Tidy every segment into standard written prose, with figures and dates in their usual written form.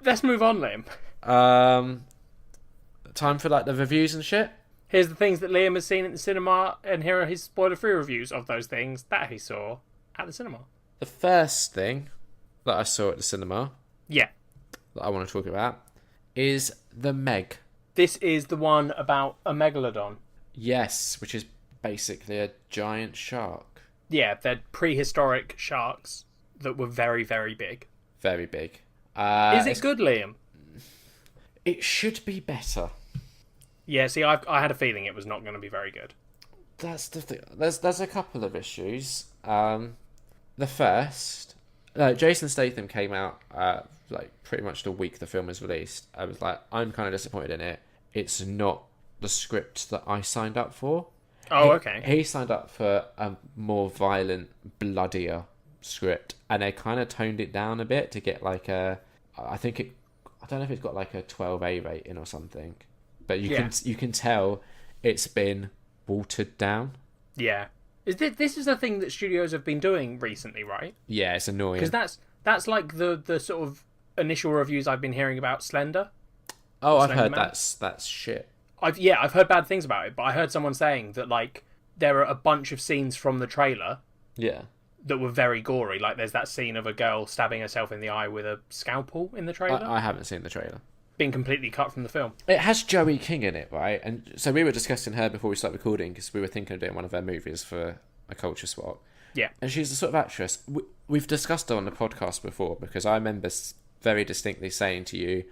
let's move on, Liam. Time for like the reviews and shit. Here's the things that Liam has seen at the cinema, and here are his spoiler-free reviews of those things that he saw at the cinema. The first thing that I saw at the cinema, Yeah, that I want to talk about, is The Meg. this is the one about a megalodon. Yes, which is basically a giant shark. Yeah, they're prehistoric sharks that were very, very big. Very big. Is it good, Liam? It should be better. Yeah, see, I had a feeling it was not going to be very good. That's the thing. There's a couple of issues. The first, Jason Statham came out like pretty much the week the film was released. I was like, I'm kind of disappointed in it. It's not the script that I signed up for. Oh, okay. He signed up for a more violent, bloodier script, and they kind of toned it down a bit to get like I don't know if it's got like a 12A rating or something, but you can tell it's been watered down. Yeah. This is a thing that studios have been doing recently, right? Yeah, it's annoying. Because that's like the sort of initial reviews I've been hearing about Slender. Oh, I've Slender heard Man. that's shit. I've heard bad things about it, but I heard someone saying that like there are a bunch of scenes from the trailer Yeah. that were very gory. Like there's that scene of a girl stabbing herself in the eye with a scalpel in the trailer. I haven't seen the trailer. Being completely cut from the film. It has Joey King in it, right? And so we were discussing her before we started recording because we were thinking of doing one of her movies for a culture swap. Yeah. And she's the sort of actress. We've discussed her on the podcast before because I remember very distinctly saying to you,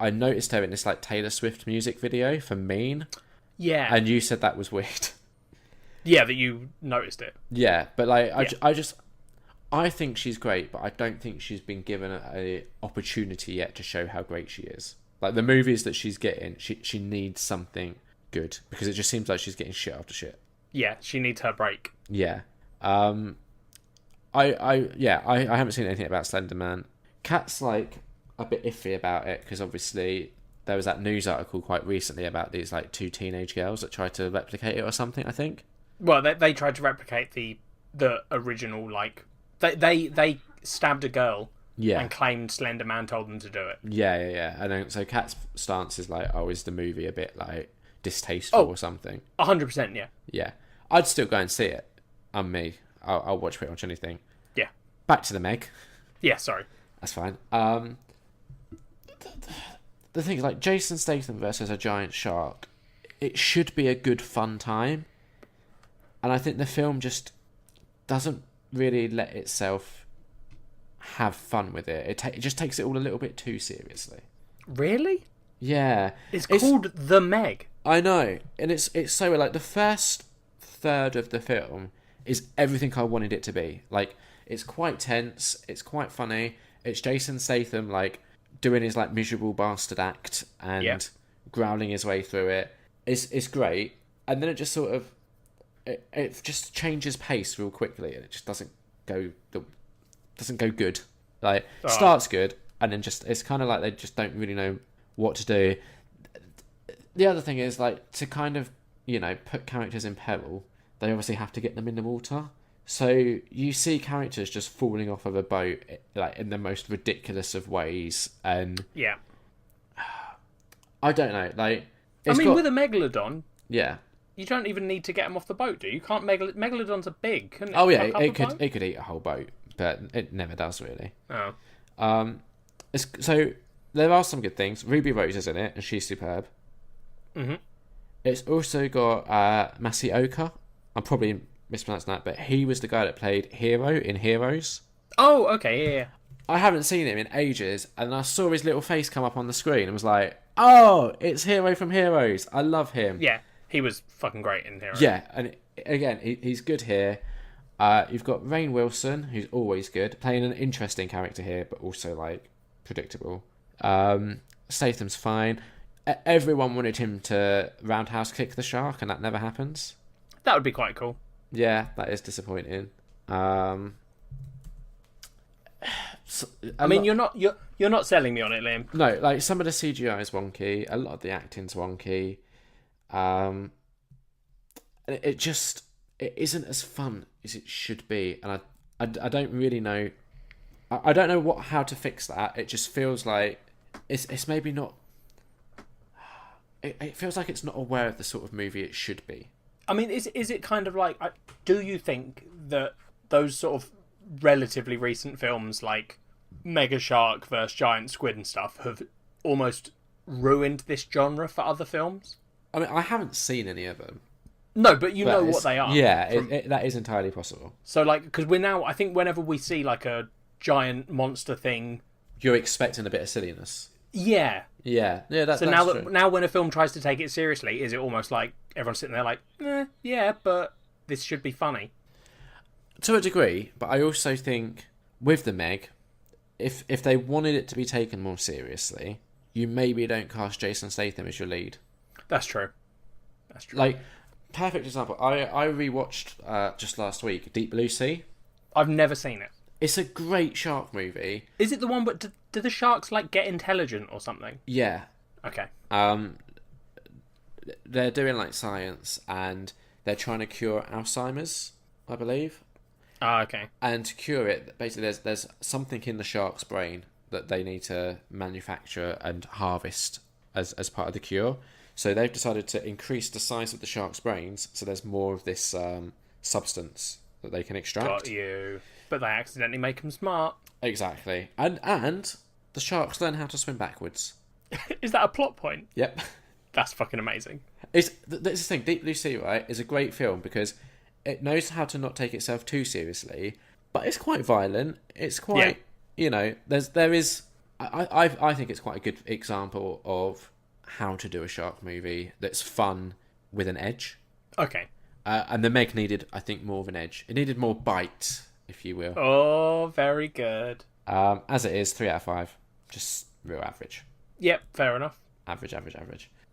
I noticed her in this like Taylor Swift music video for Mean. Yeah. And you said that was weird. Yeah, that you noticed it. Yeah, but like I think she's great, but I don't think she's been given a opportunity yet to show how great she is. Like the movies that she's getting, she needs something good because it just seems like she's getting shit after shit. Yeah, she needs her break. Yeah. I haven't seen anything about Slender Man. Kat's like a bit iffy about it because obviously there was that news article quite recently about these like two teenage girls that tried to replicate it or something, I think. Well, they tried to replicate the original, like they stabbed a girl and claimed Slender Man told them to do it. Yeah. And then, so Kat's stance is like, oh, is the movie a bit like distasteful or something? 100%, yeah. Yeah. I'd still go and see it. I'm me. I'll watch pretty much anything. Yeah. Back to the Meg. Yeah, sorry. That's fine. The thing is, like, Jason Statham versus a giant shark, it should be a good, fun time. And I think the film just doesn't really let itself have fun with it. It just takes it all a little bit too seriously. Really? Yeah. It's called The Meg. I know. And it's so, like, the first third of the film is everything I wanted it to be. Like, it's quite tense. It's quite funny. It's Jason Statham, like, doing his, like, miserable bastard act and growling his way through it. It's great. And then it just sort of... It just changes pace real quickly, and it just doesn't go good. Like, starts good, and then just... It's kind of like they just don't really know what to do. The other thing is, like, to kind of, you know, put characters in peril, they obviously have to get them in the water. So you see characters just falling off of a boat, like, in the most ridiculous of ways, and... Yeah. I don't know, like... with a megalodon... Yeah. You don't even need to get them off the boat, do you? Can't megalodons are big, couldn't it? Oh, yeah, it could eat a whole boat, but it never does, really. Oh. So, there are some good things. Ruby Rose is in it, and she's superb. Mm-hmm. It's also got Masi Oka. I'm probably mispronouncing that, but he was the guy that played Hero in Heroes. Oh, okay, yeah. I haven't seen him in ages, and I saw his little face come up on the screen and was like, oh, it's Hero from Heroes. I love him. Yeah, he was fucking great in Heroes. Yeah, and again, he's good here. You've got Rainn Wilson, who's always good, playing an interesting character here, but also, like, predictable. Statham's fine. Everyone wanted him to roundhouse kick the shark, and that never happens. That would be quite cool. Yeah, that is disappointing. You're not selling me on it, Liam. No, like, some of the CGI is wonky. A lot of the acting's wonky. It isn't as fun as it should be, and I don't really know. I don't know how to fix that. It just feels like it's maybe not. It feels like it's not aware of the sort of movie it should be. I mean, is it kind of like? Do you think that those sort of relatively recent films, like Mega Shark versus Giant Squid and stuff, have almost ruined this genre for other films? I mean, I haven't seen any of them. No, but you know what they are. Yeah, that is entirely possible. So, like, because we're now, I think whenever we see, like, a giant monster thing... You're expecting a bit of silliness. Yeah. Yeah, that's so true. now when a film tries to take it seriously, is it almost like everyone's sitting there like, yeah, but this should be funny? To a degree, but I also think with the Meg, if they wanted it to be taken more seriously, you maybe don't cast Jason Statham as your lead. That's true. Like, perfect example. I rewatched just last week Deep Blue Sea. I've never seen it. It's a great shark movie. Is it the one? But do the sharks like get intelligent or something? Yeah. Okay. They're doing like science and they're trying to cure Alzheimer's, I believe. Okay. And to cure it, basically, there's something in the shark's brain that they need to manufacture and harvest as part of the cure. So they've decided to increase the size of the shark's brains, so there's more of this substance that they can extract. Got you. But they accidentally make them smart. Exactly. And the sharks learn how to swim backwards. Is that a plot point? Yep. That's fucking amazing. This is the thing. Deep Blue Sea, right, is a great film because it knows how to not take itself too seriously, but it's quite violent. It's quite, there is. I think it's quite a good example of how to do a shark movie that's fun with an edge. Okay. And the Meg needed, I think, more of an edge. It needed more bite, if you will. Oh, very good. As it is, 3 out of 5. Just real average. Yep, fair enough. Average.